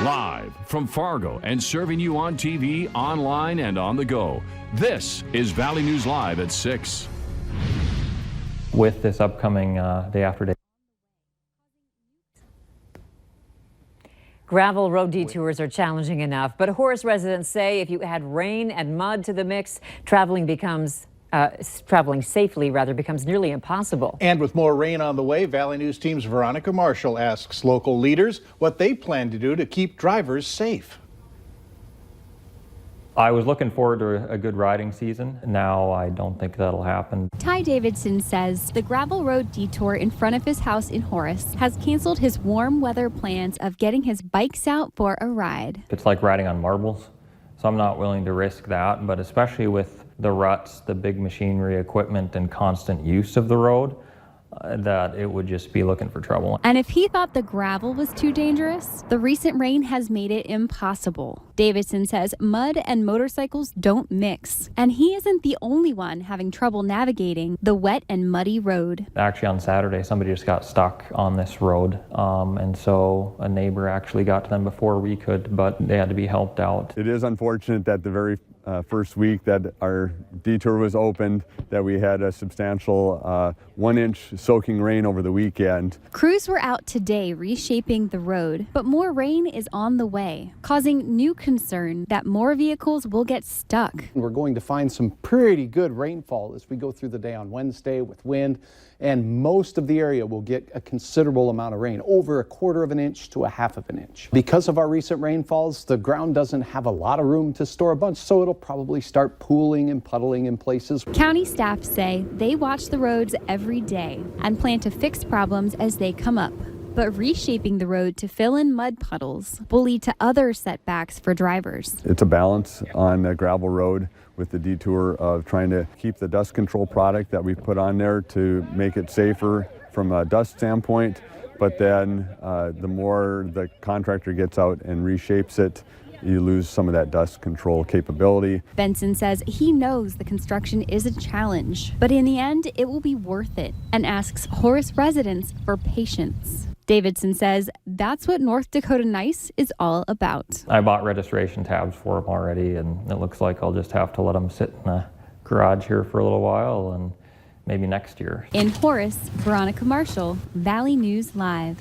Live from Fargo and serving you on TV, online, and on the go. This is Valley News Live at 6. With this upcoming day after day. Gravel road detours are challenging enough, but Horace residents say if you add rain and mud to the mix, traveling safely becomes nearly impossible. And with more rain on the way, Valley News Team's Veronica Marshall asks local leaders what they plan to do to keep drivers safe. I was looking forward to a good riding season. Now I don't think that'll happen. Ty Davidson says the gravel road detour in front of his house in Horace has canceled his warm weather plans of getting his bikes out for a ride. It's like riding on marbles, so I'm not willing to risk that, but especially with the ruts, the big machinery, equipment, and constant use of the road, that it would just be looking for trouble. And if he thought the gravel was too dangerous, the recent rain has made it impossible. Davidson says mud and motorcycles don't mix, and he isn't the only one having trouble navigating the wet and muddy road. Actually, on Saturday, somebody just got stuck on this road, and so a neighbor actually got to them before we could, but they had to be helped out. It is unfortunate that the very first week that our detour was opened, that we had a substantial 1-inch soaking rain over the weekend. Crews were out today reshaping the road, but more rain is on the way, causing new concern that more vehicles will get stuck. We're going to find some pretty good rainfall as we go through the day on Wednesday with wind, and most of the area will get a considerable amount of rain, over 1/4 of an inch to 1/2 of an inch. Because of our recent rainfalls, the ground doesn't have a lot of room to store a bunch, so it'll probably start pooling and puddling in places. County staff say they watch the roads every day and plan to fix problems as they come up. But reshaping the road to fill in mud puddles will lead to other setbacks for drivers. It's a balance on a gravel road with the detour of trying to keep the dust control product that we put on there to make it safer from a dust standpoint. But then the more the contractor gets out and reshapes it, you lose some of that dust control capability. Benson says he knows the construction is a challenge, but in the end, it will be worth it, and asks Horace residents for patience. Davidson says that's what North Dakota Nice is all about. I bought registration tabs for them already, and it looks like I'll just have to let them sit in the garage here for a little while and maybe next year. In Horace, Veronica Marshall, Valley News Live.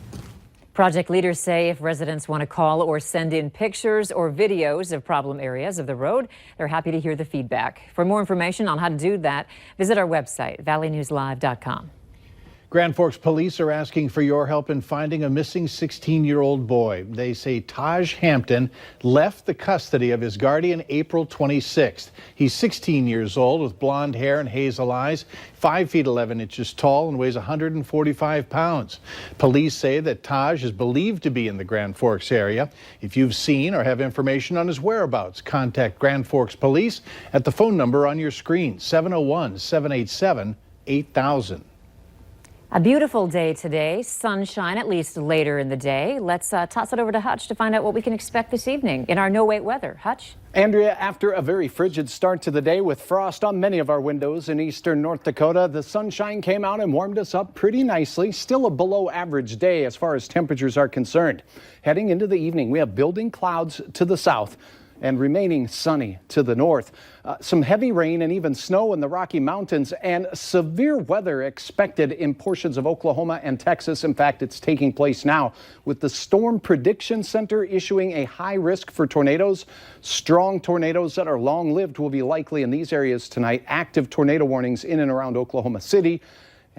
Project leaders say if residents want to call or send in pictures or videos of problem areas of the road, they're happy to hear the feedback. For more information on how to do that, visit our website, valleynewslive.com. Grand Forks police are asking for your help in finding a missing 16-year-old boy. They say Taj Hampton left the custody of his guardian April 26th. He's 16 years old with blonde hair and hazel eyes, 5 feet 11 inches tall and weighs 145 pounds. Police say that Taj is believed to be in the Grand Forks area. If you've seen or have information on his whereabouts, contact Grand Forks Police at the phone number on your screen, 701-787-8000. A beautiful day today, sunshine at least later in the day. Let's toss it over to Hutch to find out what we can expect this evening in our no-wait weather. Hutch? Andrea, after a very frigid start to the day with frost on many of our windows in eastern North Dakota, the sunshine came out and warmed us up pretty nicely. Still a below average day as far as temperatures are concerned. Heading into the evening, we have building clouds to the south and remaining sunny to the north. Some heavy rain and even snow in the Rocky Mountains, and severe weather expected in portions of Oklahoma and Texas. In fact, it's taking place now with the Storm Prediction Center issuing a high risk for tornadoes. Strong tornadoes that are long-lived will be likely in these areas tonight. Active tornado warnings in and around Oklahoma City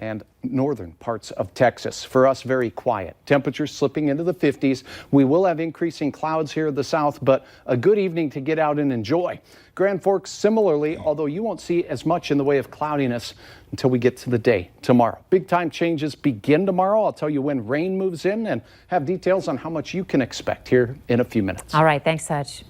and northern parts of Texas. For us, very quiet. Temperatures slipping into the 50s. We will have increasing clouds here in the south, but a good evening to get out and enjoy. Grand Forks similarly, although you won't see as much in the way of cloudiness until we get to the day tomorrow. Big time changes begin tomorrow. I'll tell you when rain moves in and have details on how much you can expect here in a few minutes. All right, thanks, Hutch.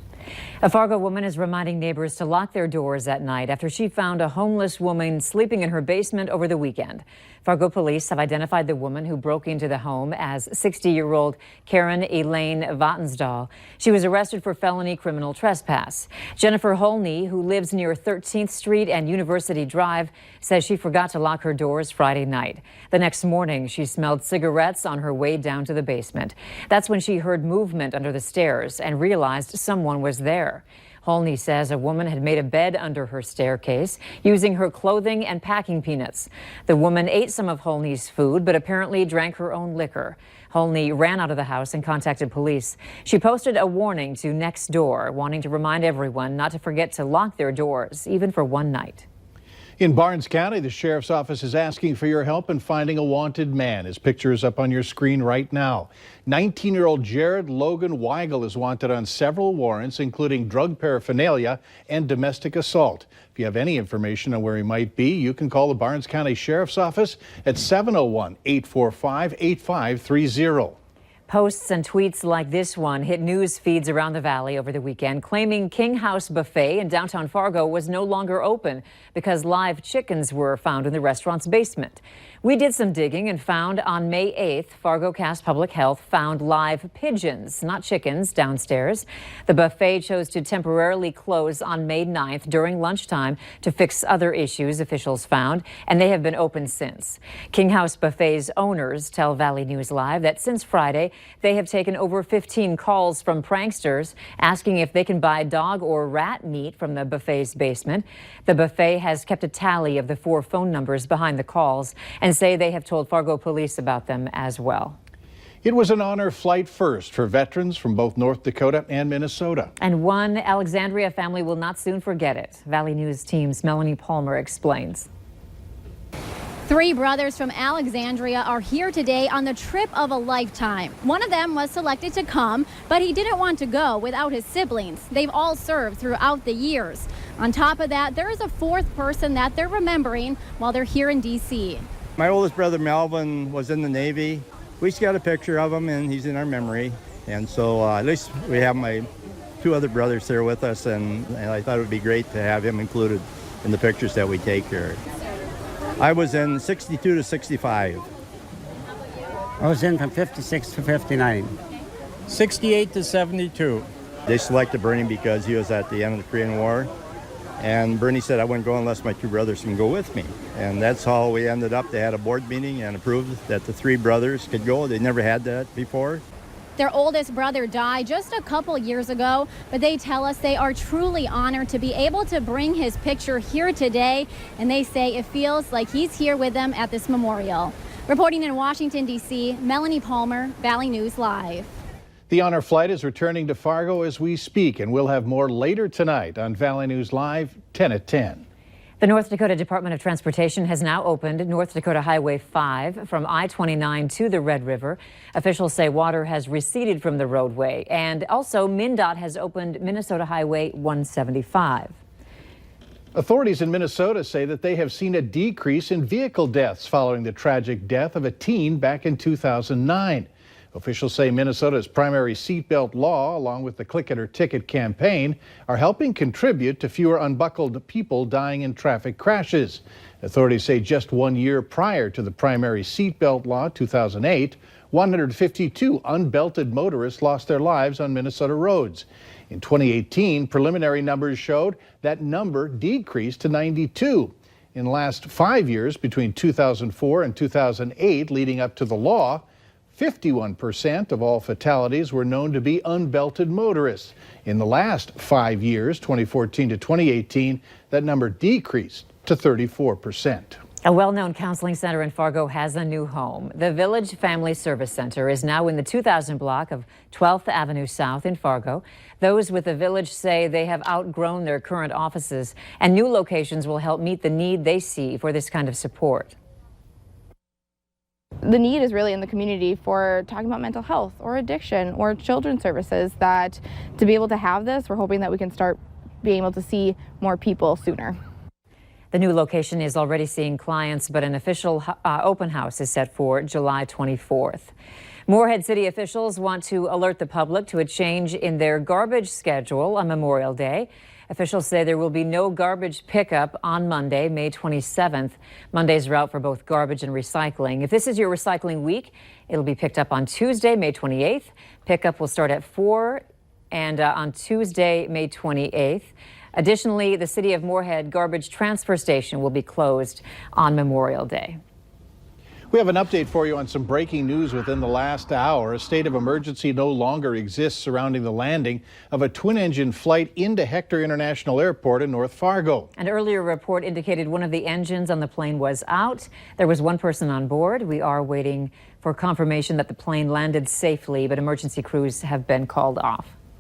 A Fargo woman is reminding neighbors to lock their doors at night after she found a homeless woman sleeping in her basement over the weekend. Fargo police have identified the woman who broke into the home as 60-year-old Karen Elaine Vattensdahl. She was arrested for felony criminal trespass. Jennifer Holney, who lives near 13th Street and University Drive, says she forgot to lock her doors Friday night. The next morning, she smelled cigarettes on her way down to the basement. That's when she heard movement under the stairs and realized someone was there. Holney says a woman had made a bed under her staircase using her clothing and packing peanuts. The woman ate some of Holney's food, but apparently drank her own liquor. Holney ran out of the house and contacted police. She posted a warning to Nextdoor, wanting to remind everyone not to forget to lock their doors, even for one night. In Barnes County, the sheriff's office is asking for your help in finding a wanted man. His picture is up on your screen right now. 19-year-old Jared Logan Weigel is wanted on several warrants, including drug paraphernalia and domestic assault. If you have any information on where he might be, you can call the Barnes County Sheriff's Office at 701-845-8530. Posts and tweets like this one hit news feeds around the valley over the weekend, claiming King House Buffet in downtown Fargo was no longer open because live chickens were found in the restaurant's basement. We did some digging and found on May 8th, Fargo Cast Public Health found live pigeons, not chickens, downstairs. The buffet chose to temporarily close on May 9th during lunchtime to fix other issues officials found, and they have been open since. King House Buffet's owners tell Valley News Live that since Friday, they have taken over 15 calls from pranksters asking if they can buy dog or rat meat from the buffet's basement. The buffet has kept a tally of the 4 phone numbers behind the calls and say they have told Fargo police about them as well. It was an honor flight first for veterans from both North Dakota and Minnesota. And one Alexandria family will not soon forget it. Valley News team's Melanie Palmer explains. 3 brothers from Alexandria are here today on the trip of a lifetime. One of them was selected to come, but he didn't want to go without his siblings. They've all served throughout the years. On top of that, there is a 4th person that they're remembering while they're here in D.C. My oldest brother Melvin was in the Navy. We just got a picture of him and he's in our memory. And so at least we have my 2 other brothers here with us, and I thought it would be great to have him included in the pictures that we take here. I was in 62 to 65. I was in from 56 to 59. 68 to 72. They selected Bernie because he was at the end of the Korean War. And Bernie said I wouldn't go unless my 2 brothers can go with me. And that's how we ended up. They had a board meeting and approved that the 3 brothers could go. They never had that before. Their oldest brother died just a couple years ago, but they tell us they are truly honored to be able to bring his picture here today, and they say it feels like he's here with them at this memorial. Reporting in Washington, D.C., Melanie Palmer, Valley News Live. The honor flight is returning to Fargo as we speak, and we'll have more later tonight on Valley News Live, 10 at 10. The North Dakota Department of Transportation has now opened North Dakota Highway 5 from I-29 to the Red River. Officials say water has receded from the roadway, and also MnDOT has opened Minnesota Highway 175. Authorities in Minnesota say that they have seen a decrease in vehicle deaths following the tragic death of a teen back in 2009. Officials say Minnesota's primary seatbelt law, along with the Click It or Ticket campaign, are helping contribute to fewer unbuckled people dying in traffic crashes. Authorities say just 1 year prior to the primary seatbelt law, 2008, 152 unbelted motorists lost their lives on Minnesota roads. In 2018, preliminary numbers showed that number decreased to 92. In the last 5 years, between 2004 and 2008, leading up to the law, 51% of all fatalities were known to be unbelted motorists. In the last 5 years, 2014 to 2018, that number decreased to 34%. A well-known counseling center in Fargo has a new home. The Village Family Service Center is now in the 2000 block of 12th Avenue South in Fargo. Those with the Village say they have outgrown their current offices, and new locations will help meet the need they see for this kind of support. The need is really in the community for talking about mental health or addiction or children's services, that to be able to have this, we're hoping that we can start being able to see more people sooner. The new location is already seeing clients, but an official open house is set for July 24th. Moorhead City officials want to alert the public to a change in their garbage schedule on Memorial Day. Officials say there will be no garbage pickup on Monday, May 27th. Monday's are out for both garbage and recycling. If this is your recycling week, it'll be picked up on Tuesday, May 28th. Pickup will start at 4 and on Tuesday, May 28th. Additionally, the City of Moorhead garbage transfer station will be closed on Memorial Day. We have an update for you on some breaking news within the last hour. A state of emergency no longer exists surrounding the landing of a twin-engine flight into Hector International Airport in North Fargo. An earlier report indicated one of the engines on the plane was out. There was one person on board. We are waiting for confirmation that the plane landed safely, but emergency crews have been called off.